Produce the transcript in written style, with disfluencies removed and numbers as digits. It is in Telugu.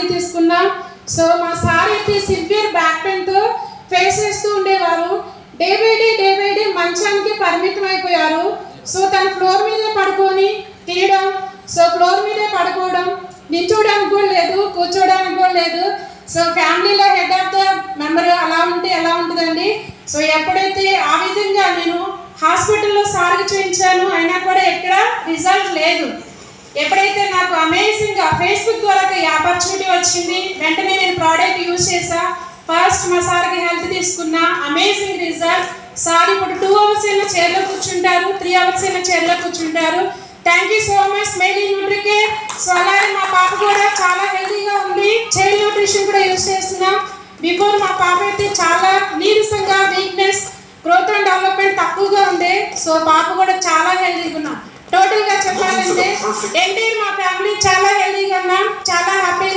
హ్యాపీ తీసుకున్నాం. సో మా సార్ అయితే సివియర్ బ్యాక్ పెయిన్తో ఫేస్ చేస్తూ ఉండేవారు. డే బై డే మంచానికి పరిమితం అయిపోయారు. సో తన ఫ్లోర్ మీదే పడుకొని తినడం, సో ఫ్లోర్ మీదే పడుకోవడం, నిల్చోడానికి కూడా లేదు, కూర్చోడానికి కూడా లేదు. సో ఫ్యామిలీలో హెడ్ ఆఫ్ ద మెంబర్ అలా ఉంటే ఎలా ఉంటుందండి. సో ఎప్పుడైతే ఆ విధంగా నేను హాస్పిటల్లో సార్కి చూపించాను, అయినా కూడా ఎక్కడ రిజల్ట్ లేదు. ఎప్పుడైతే నాకు అమేజింగ్గా ఫేస్బుక్ ద్వారా ఈ ఆపర్చునిటీ వచ్చింది, వెంటనే నేను ప్రోడక్ట్ యూజ్ చేసా. ఫస్ట్ మా సార్కి హెల్త్ తీసుకున్నా, అమేజింగ్ రిజల్ట్. సార్ ఇప్పుడు 2 అవర్స్ అయినా చైర్లో కూర్చుంటారు, 3 అవర్స్ అయినా చైర్లో కూర్చుంటారు. థ్యాంక్ యూ సో మచ్ మెయిలీ న్యూట్రికేర్. సో అలాగే మా పాప కూడా చాలా హెల్తీగా ఉంది. చైల్డ్ న్యూట్రిషన్ కూడా యూజ్ చేస్తున్నాం. బిఫోర్ మా పాప అయితే చాలా నీరసంగా, వీక్నెస్, గ్రోత్ అండ్ డెవలప్మెంట్ తక్కువగా ఉంది. సో పాప కూడా చాలా హెల్తీగా ఉన్నాం. టోటల్గా చెప్పాలంటే ఎంటైర్ మా ఫ్యామిలీ చాలా హెల్తీగా ఉన్నాం, చాలా హ్యాపీగా